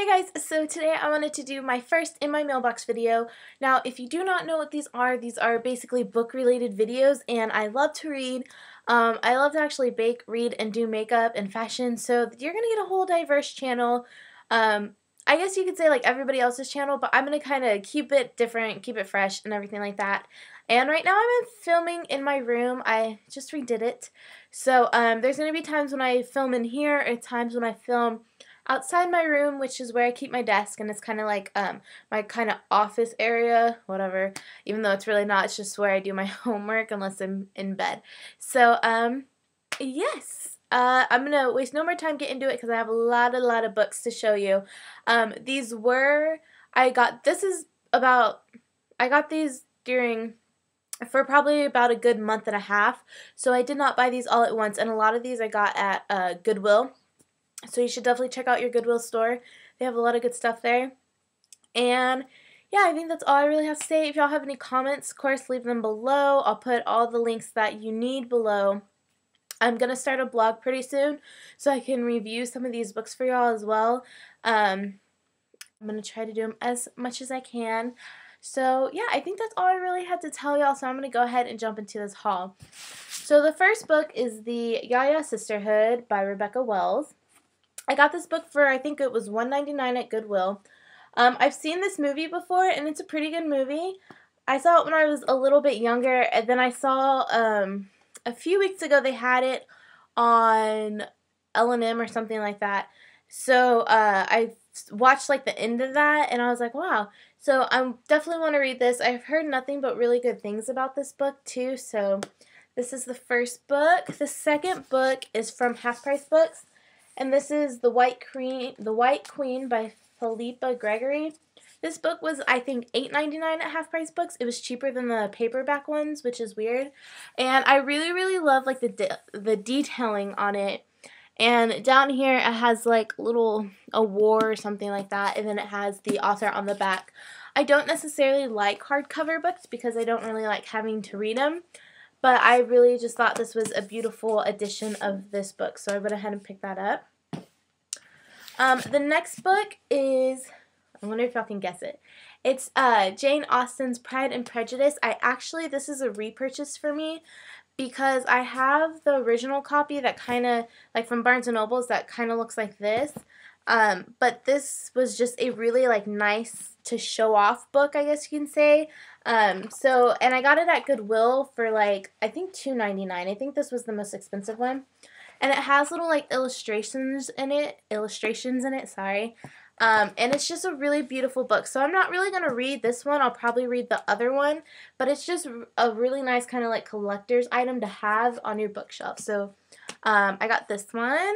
Hey guys, so today I wanted to do my first In My Mailbox video. Now, if you do not know what these are basically book-related videos, and I love to read. I love to actually bake, read, and do makeup and fashion, so you're going to get a whole diverse channel. I guess you could say like everybody else's channel, but I'm going to kind of keep it different, keep it fresh, and everything like that. And right now I'm filming in my room. I just redid it. So there's going to be times when I film in here, or times when I film outside my room, which is where I keep my desk, and it's kind of like my kind of office area, whatever, even though it's really not. It's just where I do my homework unless I'm in bed. So yes, I'm gonna waste no more time getting into it because I have a lot of books to show you. I got these for probably about a good month and a half, so I did not buy these all at once, and a lot of these I got at Goodwill. So you should definitely check out your Goodwill store. They have a lot of good stuff there. And yeah, I think that's all I really have to say. If y'all have any comments, of course, leave them below. I'll put all the links that you need below. I'm going to start a blog pretty soon so I can review some of these books for y'all as well. I'm going to try to do them as much as I can. So yeah, I think that's all I really had to tell y'all, so I'm going to go ahead and jump into this haul. So the first book is The Yaya Sisterhood by Rebecca Wells. I got this book for, I think it was $1.99 at Goodwill. I've seen this movie before, and it's a pretty good movie. I saw it when I was a little bit younger, and then I saw a few weeks ago they had it on L&M or something like that. So I watched like the end of that, and I was like, wow. So I definitely want to read this. I've heard nothing but really good things about this book too, so this is the first book. The second book is from Half Price Books. And this is The White Queen by Philippa Gregory. This book was, I think, $8.99 at Half Price Books. It was cheaper than the paperback ones, which is weird. And I really love like the detailing on it. And down here it has like a war or something like that, and then it has the author on the back. I don't necessarily like hardcover books because I don't really like having to read them. But I really just thought this was a beautiful edition of this book, so I went ahead and picked that up. The next book is, I wonder if y'all can guess it. It's Jane Austen's Pride and Prejudice. This is a repurchase for me because I have the original copy that kind of, like from Barnes & Noble's, that kind of looks like this. But this was just a really like nice to show off book, I guess you can say. And I got it at Goodwill for like, I think $2.99. I think this was the most expensive one. And it has little like illustrations in it, sorry. And it's just a really beautiful book. So I'm not really going to read this one. I'll probably read the other one. But it's just a really nice kind of like collector's item to have on your bookshelf. So I got this one.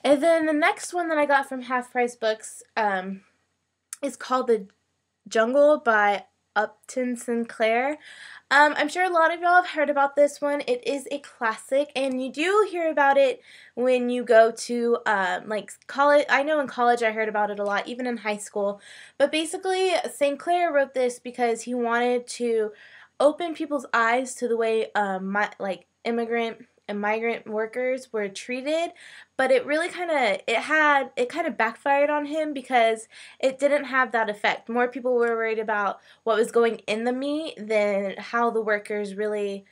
And then the next one that I got from Half Price Books is called The Jungle by Upton Sinclair. I'm sure a lot of y'all have heard about this one. It is a classic, and you do hear about it when you go to like college. I know in college I heard about it a lot, even in high school. But basically, Sinclair wrote this because he wanted to open people's eyes to the way immigrant and migrant workers were treated, but it really kind of backfired on him because it didn't have that effect. More people were worried about what was going in the meat than how the workers really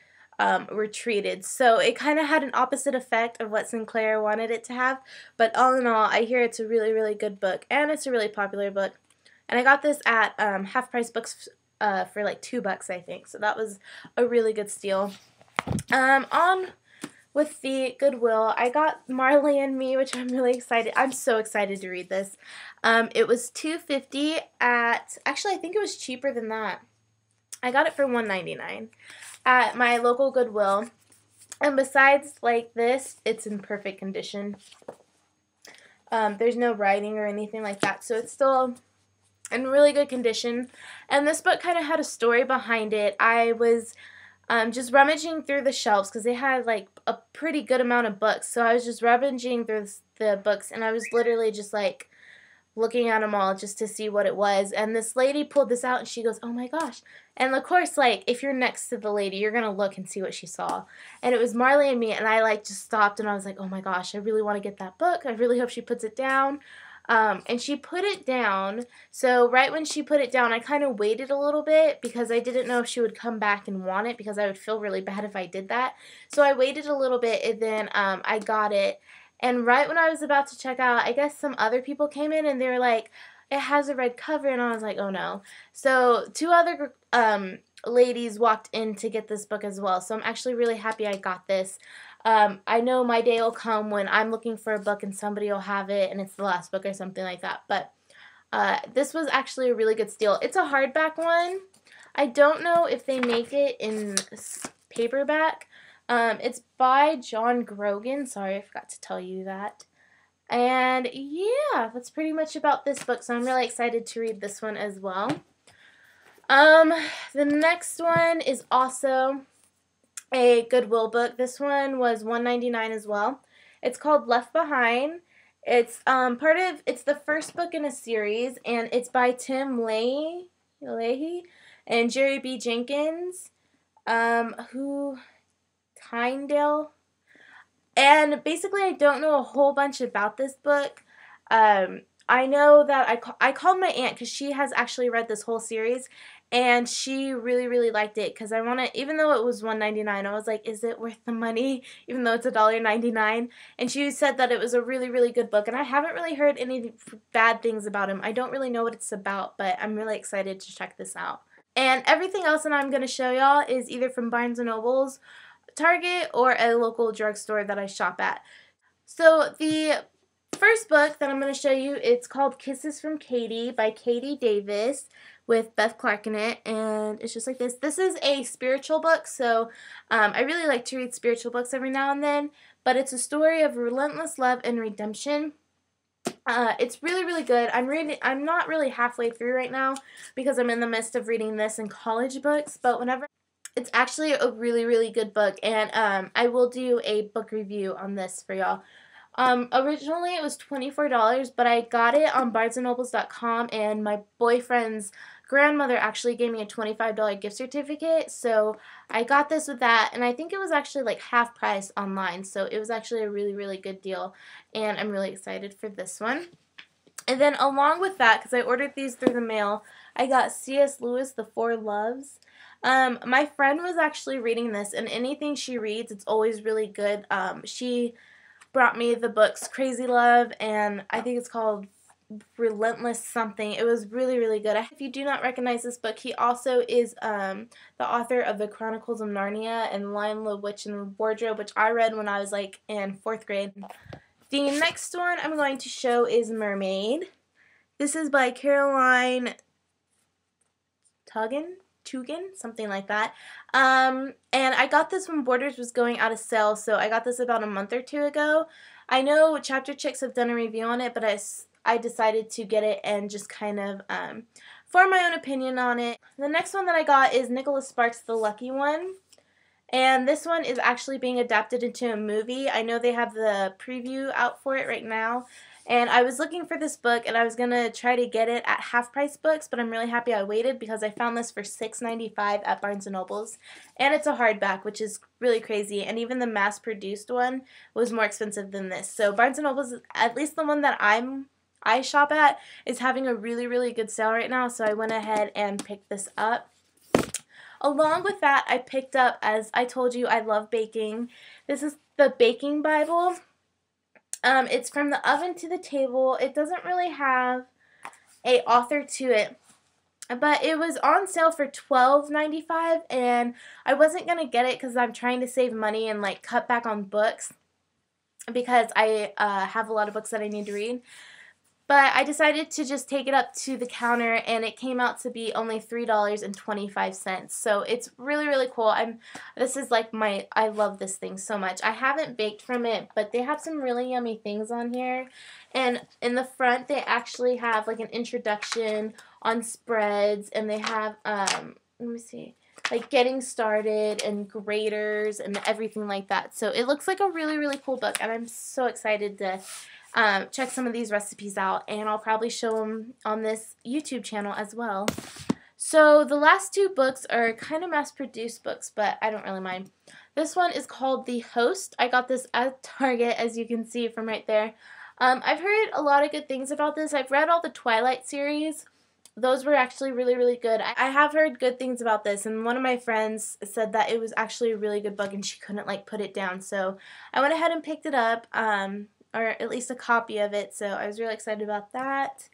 were treated. So it kind of had an opposite effect of what Sinclair wanted it to have. But all in all, I hear it's a really good book, and it's a really popular book. And I got this at Half Price Books for like $2, I think. So that was a really good steal. On with the Goodwill, I got Marley and Me, which I'm really excited. I'm so excited to read this. It was $2.50 at, actually I think it was cheaper than that. I got it for $1.99 at my local Goodwill. And besides like this, it's in perfect condition. There's no writing or anything like that, so it's still in really good condition. And this book kind of had a story behind it. I was just rummaging through the shelves because they had like a pretty good amount of books. So I was just rummaging through the books, and I was literally just like looking at them all just to see what it was. And this lady pulled this out, and she goes, "Oh my gosh." And of course, like, if you're next to the lady, you're going to look and see what she saw. And it was Marley and Me, and I like just stopped, and I was like, oh my gosh, I really want to get that book. I really hope she puts it down. And she put it down. So right when she put it down, I kind of waited a little bit because I didn't know if she would come back and want it, because I would feel really bad if I did that. So I waited a little bit, and then I got it. And right when I was about to check out, I guess some other people came in and they were like, it has a red cover, and I was like, oh no. So two other ladies walked in to get this book as well. So I'm actually really happy I got this. I know my day will come when I'm looking for a book and somebody will have it and it's the last book or something like that. But this was actually a really good steal. It's a hardback one. I don't know if they make it in paperback. It's by John Grogan. Sorry, I forgot to tell you that. And yeah, that's pretty much about this book. So I'm really excited to read this one as well. The next one is also a Goodwill book. This one was $1.99 as well. It's called Left Behind. It's it's the first book in a series, and it's by Tim Leahy and Jerry B. Jenkins, Tyndale. And basically, I don't know a whole bunch about this book. I know that I called my aunt because she has actually read this whole series, and she really, really liked it, because I want to, even though it was $1.99, I was like, is it worth the money, even though it's $1.99? And she said that it was a really, really good book, and I haven't really heard any bad things about him. I don't really know what it's about, but I'm really excited to check this out. And everything else that I'm going to show y'all is either from Barnes & Noble's, Target, or a local drugstore that I shop at. So the first book that I'm going to show you, it's called Kisses from Katie by Katie Davis with Beth Clark in it, and it's just like this. This is a spiritual book, so I really like to read spiritual books every now and then, but it's a story of relentless love and redemption. It's really, really good. I'm not really halfway through right now because I'm in the midst of reading this and college books, but it's actually a really, really good book, and I will do a book review on this for y'all. Originally it was $24, but I got it on BarnesandNobles.com, and my boyfriend's grandmother actually gave me a $25 gift certificate, so I got this with that, and I think it was actually like half price online, so it was actually a really, really good deal, and I'm really excited for this one. And then along with that, because I ordered these through the mail, I got C.S. Lewis, The Four Loves. My friend was actually reading this, and anything she reads, it's always really good. She brought me the books Crazy Love, and I think it's called Relentless something. It was really, really good. If you do not recognize this book, he also is the author of the Chronicles of Narnia and Lion, the Witch, and the Wardrobe, which I read when I was like in 4th grade. The next one I'm going to show is Mermaid. This is by Caroline Tuggan, something like that. And I got this when Borders was going out of sale, so I got this about a month or two ago. I know Chapter Chicks have done a review on it, but I decided to get it and just kind of form my own opinion on it. The next one that I got is Nicholas Sparks' The Lucky One. And this one is actually being adapted into a movie. I know they have the preview out for it right now. And I was looking for this book, and I was going to try to get it at half-price books, but I'm really happy I waited because I found this for $6.95 at Barnes & Noble's. And it's a hardback, which is really crazy. And even the mass-produced one was more expensive than this. So Barnes & Noble's, at least the one that I shop at, is having a really, really good sale right now. So I went ahead and picked this up. Along with that, I picked up, as I told you, I love baking. This is the Baking Bible. It's From the Oven to the Table. It doesn't really have a author to it, but it was on sale for $12.95, and I wasn't going to get it because I'm trying to save money and like cut back on books because I have a lot of books that I need to read. But I decided to just take it up to the counter, and it came out to be only $3.25. So it's really, really cool. This is like I love this thing so much. I haven't baked from it, but they have some really yummy things on here. And in the front, they actually have like an introduction on spreads, and they have, let me see, like getting started and graders and everything like that. So it looks like a really, really cool book, and I'm so excited to check some of these recipes out, and I'll probably show them on this YouTube channel as well. So the last two books are kind of mass-produced books, but I don't really mind. This one is called The Host. I got this at Target, as you can see from right there. I've heard a lot of good things about this. I've read all the Twilight series. Those were actually really, really good. I have heard good things about this, and one of my friends said that it was actually a really good book and she couldn't like put it down. So I went ahead and picked it up, or at least a copy of it. So I was really excited about that.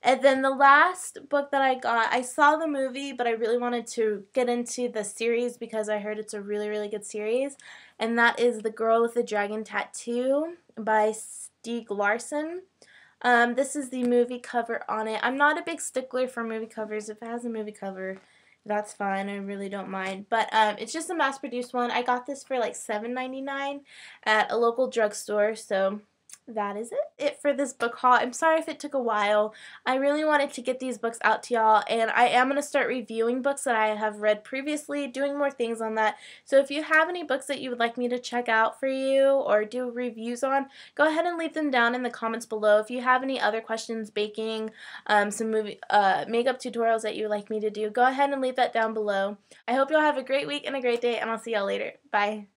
And then the last book that I got, I saw the movie, but I really wanted to get into the series because I heard it's a really, really good series. And that is The Girl with the Dragon Tattoo by Stieg Larsson. This is the movie cover on it. I'm not a big stickler for movie covers. If it has a movie cover, that's fine. I really don't mind. But it's just a mass-produced one. I got this for like $7.99 at a local drugstore, so that is it for this book haul. I'm sorry if it took a while. I really wanted to get these books out to y'all, and I am going to start reviewing books that I have read previously, doing more things on that. So if you have any books that you would like me to check out for you or do reviews on, go ahead and leave them down in the comments below. If you have any other questions, baking, some makeup tutorials that you would like me to do, go ahead and leave that down below. I hope y'all have a great week and a great day, and I'll see y'all later. Bye.